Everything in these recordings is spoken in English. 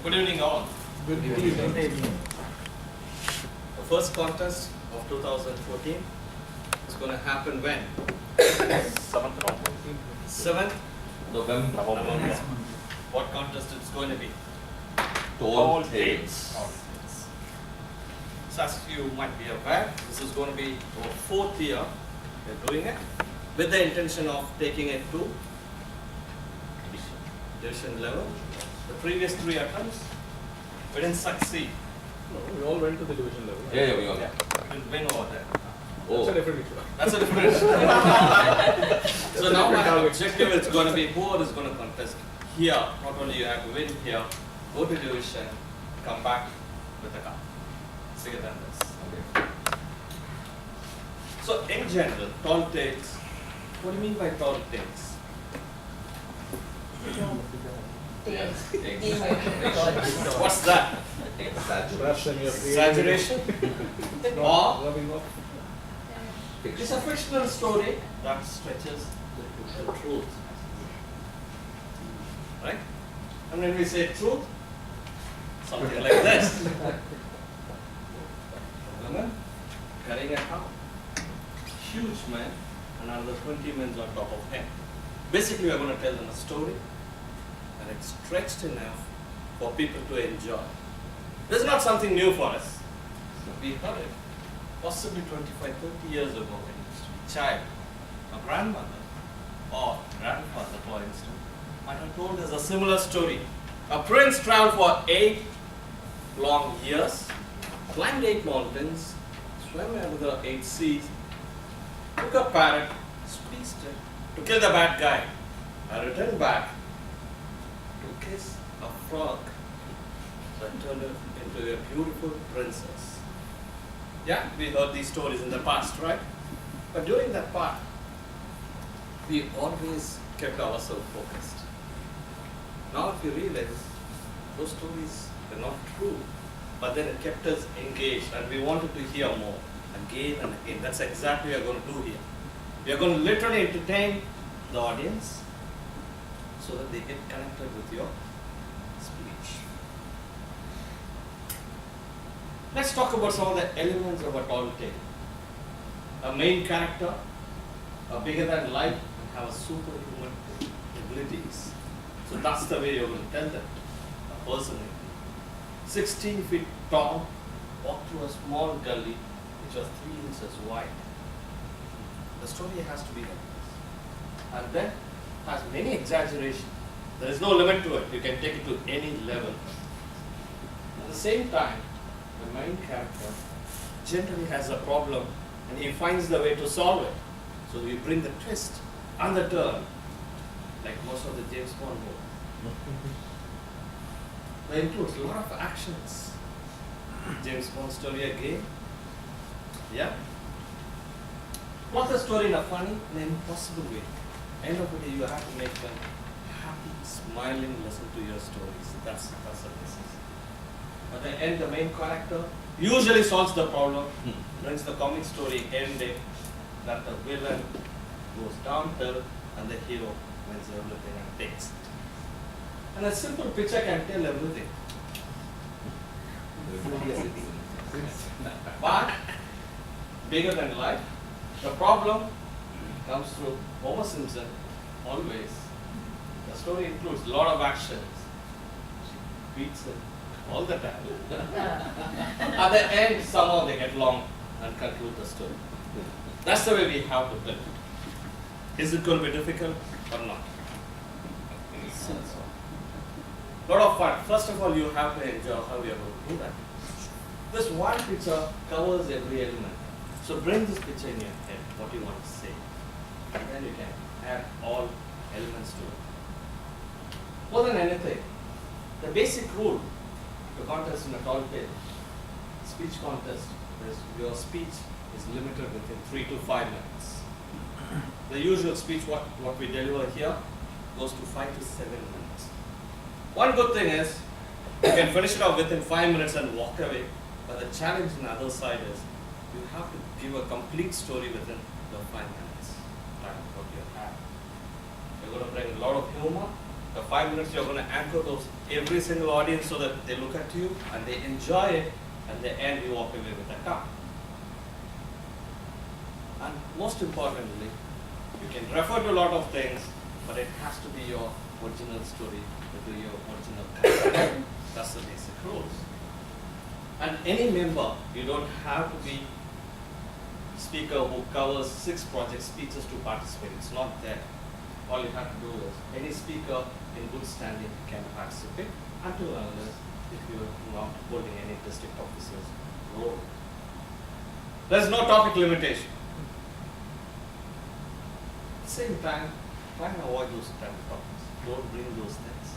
Good evening all. Good evening. The first contest of 2014 is going to happen when? 7th November. What contest it's going to be? Tall Tales. So as you might be aware, this is going to be our 4th year we're doing it with the intention of taking it to division level. The previous 3 attempts, we didn't succeed. No, we all went to the division level. Yeah, we all. We didn't win over there. That's a different issue. That's a different issue. So now my objective is going to be who is going to contest here. Not only you have to win here, go to division, come back with a cup. Bigger than this. Okay. So in general, tall tales. What do you mean by tall tales? What's that? Exaggeration? Or Rubbing off. it's a fictional story that stretches the truth. Right? And when we say truth, something like this. Woman carrying a cow, huge man, and another 20 men on top of him. Basically, we are going to tell them a story, and it's stretched enough for people to enjoy. This is not something new for us. We heard it possibly 25, 30 years ago when we used to be a child. A grandmother or grandfather, for instance, might have told us a similar story. A prince traveled for 8 long years, climbed 8 mountains, swam over the 8 seas, took a parrot, squeezed it to kill the bad guy, and returned back to kiss a frog that turned her into a beautiful princess. Yeah, we heard these stories in the past, right? But during that part, we always kept ourselves focused. Now if you realize, those stories were not true, but then it kept us engaged and we wanted to hear more, again and again. That's exactly what we are going to do here. We are going to literally entertain the audience so that they get connected with your speech. Let's talk about some of the elements of a tall tale. A main character, a bigger than life, and have a superhuman abilities. So that's the way you're going to tell them. A person 16 feet tall, walked through a small gully which was 3 inches wide. The story has to be like this. And then has many exaggerations. There is no limit to it. You can take it to any level. At the same time, the main character generally has a problem and he finds the way to solve it. So we bring the twist and the turn, like most of the James Bond movies. That includes a lot of actions. James Bond story again. Yeah. Plot the story in a funny and impossible way. End of the day, you have to make them happy, smiling, listen to your stories. That's the basis. At the end, the main character usually solves the problem, brings the comic story ending that the villain goes downhill and the hero wins everything and takes it. And a simple picture can tell everything. But bigger than life, the problem comes through Homer Simpson always. The story includes a lot of actions. She beats him all the time. At the end, somehow they get along and conclude the story. That's the way we have to tell it. Is it going to be difficult or not? A lot of fun. First of all, you have to enjoy how we are going to do that. This one picture covers every element. So bring this picture in your head, what you want to say. And then you can add all elements to it. More than anything, the basic rule to contest in a tall tale, speech contest, is your speech is limited within 3 to 5 minutes. The usual speech, what we deliver here, goes to 5 to 7 minutes. One good thing is, you can finish it off within 5 minutes and walk away, but the challenge on the other side is, you have to give a complete story within the 5 minutes time what you have. You're going to bring a lot of humor, The 5 minutes you're going to anchor those every single audience so that they look at you and they enjoy it, and the end you walk away with a cup. And most importantly, you can refer to a lot of things, but it has to be your original story, your original character. That's the basic rules. And any member, you don't have to be speaker who covers 6 project speeches to participate. It's not there. All you have to do is, any speaker in good standing can participate until unless if you're not holding any district officer's role. There's no topic limitation. At the same time, try and avoid those kind of topics. Don't bring those things.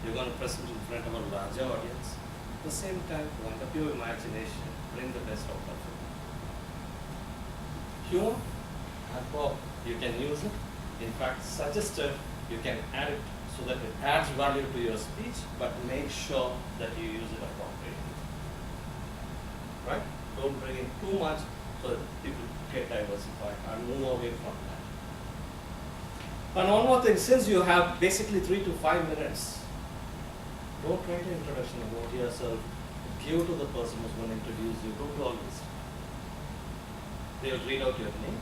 You're going to present in front of a larger audience. At the same time, wind up your imagination, bring the best out of it. Humor, you can use it. In fact, suggested you can add it so that it adds value to your speech, but make sure that you use it appropriately. Right? Don't bring in too much so that people get diversified and move away from that. And one more thing, since you have basically 3 to 5 minutes, don't write an introduction about yourself. Give to the person who's going to introduce you. Don't do all this. They will read out your name,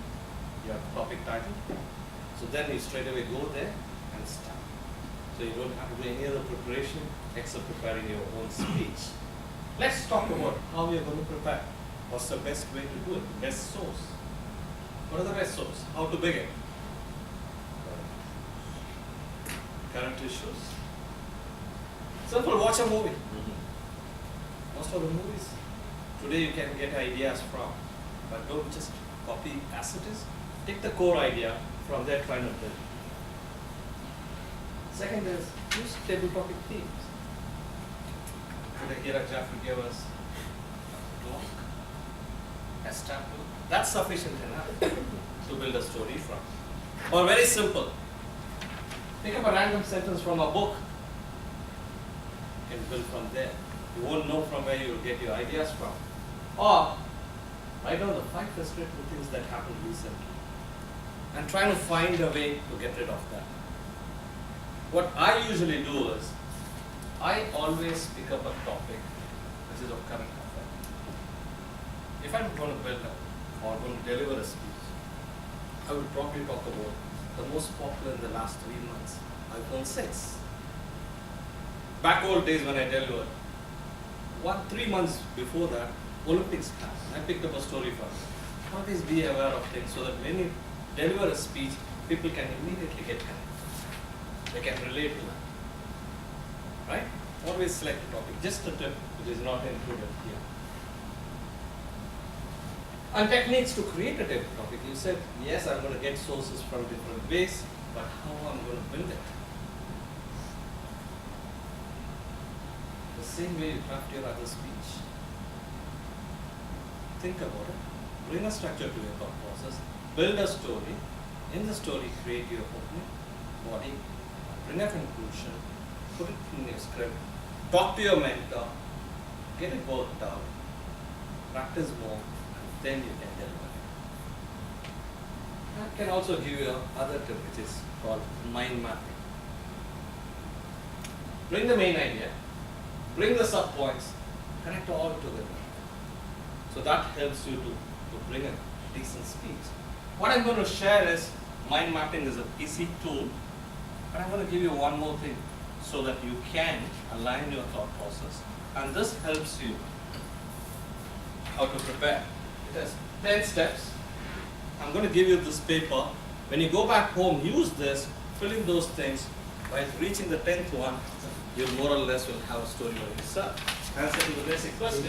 your topic title. So then you straight away go there and start. So you don't have to do any other preparation except preparing your own speech. Let's talk about how you're going to prepare. What's the best way to do it? Best source. What are the best source? How to begin? Current issues. Simple, watch a movie. Most of the movies today you can get ideas from, but don't just copy as it is. Take the core idea from there, try to build. Second is use table topic themes. Today here Jeffrey gave us a block, a staple. That's sufficient enough to build a story from. Or very simple. Pick up a random sentence from a book and build from there. You won't know from where you will get your ideas from. Or write down the 5 frustrating things that happened recently and try to find a way to get rid of that. What I usually do is, I always pick up a topic which is of current affair. If I'm going to build or going to deliver a speech, I will probably talk about the most popular in the last 3 months, iPhone 6. Back old days when I delivered, 3 months before that, Olympics class, I picked up a story from it. Always be aware of things so that when you deliver a speech, people can immediately get connected. They can relate to that. Right? Always select a topic. Just a tip which is not included here. And techniques to create a table topic. You said, yes, I'm going to get sources from different ways, but how I'm going to build it? The same way you craft your other speech. Think about it. Bring a structure to your thought process. Build a story. In the story, create your opening, body, bring a conclusion, put it in your script, talk to your mentor, get it worked out, practice more, and then you can deliver it. I can also give you another tip which is called mind mapping. Bring the main idea, bring the sub-points, connect all together. So that helps you to bring a decent speech. What I'm going to share is, mind mapping is an easy tool, but I'm going to give you one more thing so that you can align your thought process. And this helps you how to prepare. It has 10 steps. I'm going to give you this paper. When you go back home, use this, fill in those things. By reaching the 10th one, you more or less will have a story of yourself. Answer to the basic question.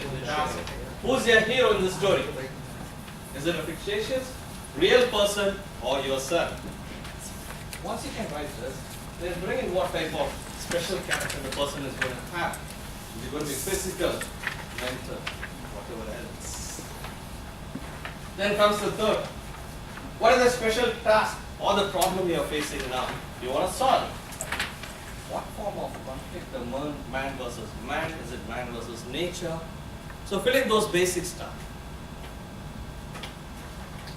Who's your hero in this story? Is it a fictitious, real person, or yourself? Once you can write this, then bring in what type of special character the person is going to have. Is it going to be physical, mental, whatever else? Then comes the third. What is the special task or the problem you are facing now? You want to solve. What form of conflict the man versus man? Is it man versus nature? So fill in those basic stuff.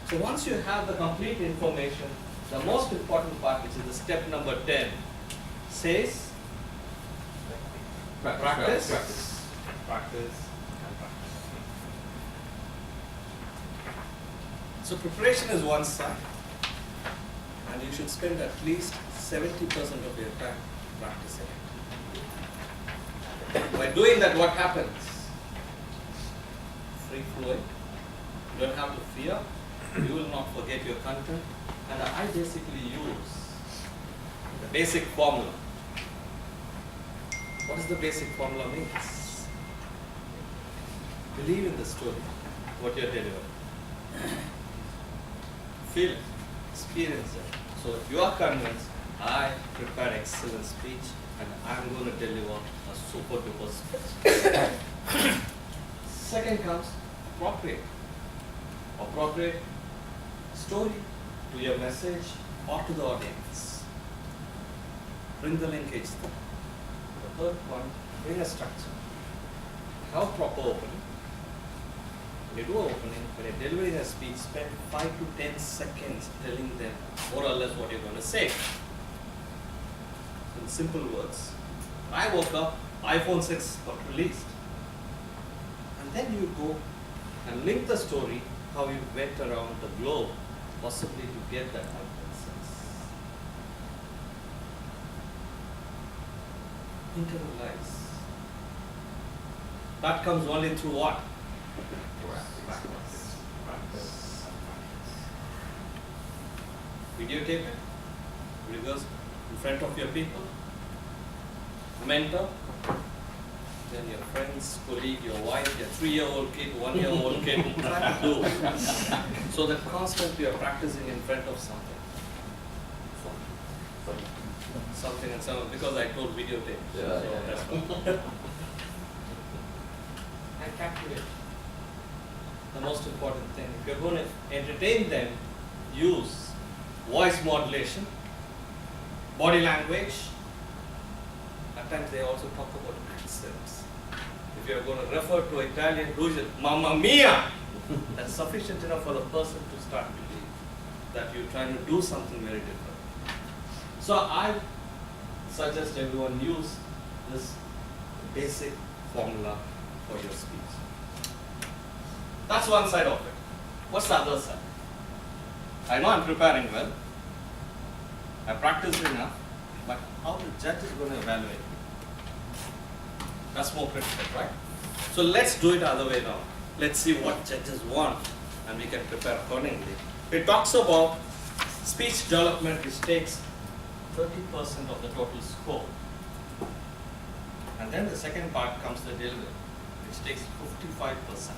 So once you have the complete information, the most important part, which is the step number 10, says, practice, Practice. practice, and practice. So preparation is one side, and you should spend at least 70% of your time practicing it. By doing that, what happens? Free flowing. You don't have to fear. You will not forget your content. And I basically use the basic formula. What does the basic formula means? Believe in the story, what you're delivering. Feel it, experience it. So if you are convinced, I prepare excellent speech and I'm going to deliver a super duper speech. Second comes appropriate. Appropriate story to your message or to the audience. Bring the linkage there. The third one, bring a structure. Have proper opening. When you do opening, when you're delivering a speech, spend 5 to 10 seconds telling them more or less what you're going to say. In simple words, I woke up, iPhone 6 got released. And then you go and link the story, how you went around the globe, possibly to get that iPhone 6. Internalize. That comes only through what? Practice. Practice. Videotape it. Rehearse in front of your people. Mentor. Then your friends, colleague, your wife, your 3-year-old kid, 1-year-old kid, try to do. So that constantly you're practicing in front of something. Something and some, because I told videotape. Yeah, so yeah, that's why. And captivate. The most important thing, if you're going to entertain them, use voice modulation, body language. At times they also talk about accents. If you're going to refer to Italian, do it, Mamma Mia! That's sufficient enough for the person to start believing that you're trying to do something very different. So I suggest everyone use this basic formula for your speech. That's one side of it. What's the other side? I know I'm preparing well. I practiced enough, but how the judge is going to evaluate me? That's more critical, right? So let's do it the other way around. Let's see what judges want and we can prepare accordingly. It talks about speech development, which takes 30% of the total score. And then the second part comes the delivery, which takes 55%.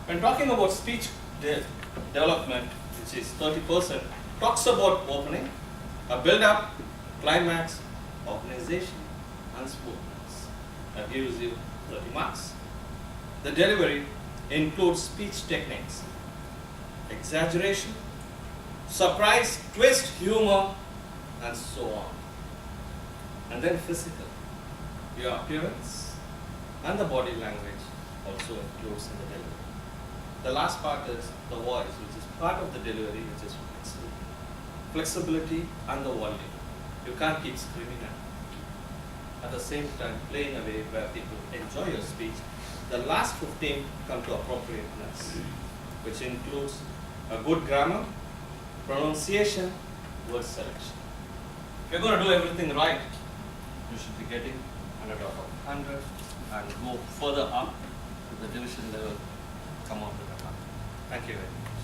When talking about speech development, which is 30%, talks about opening, a build-up, climax, organization, and smoothness. That gives you 30 marks. The delivery includes speech techniques, exaggeration, surprise, twist, humor, and so on. And then physical, your appearance and the body language also includes in the delivery. The last part is the voice, which is part of the delivery, which is flexibility and the volume. You can't keep screaming at the same time, play in a way where people enjoy your speech. The last 15 come to appropriateness, which includes a good grammar, pronunciation, word selection. If you're going to do everything right, you should be getting 100 out of 100 and go further up to the division level, come on with a 100. Thank you very much.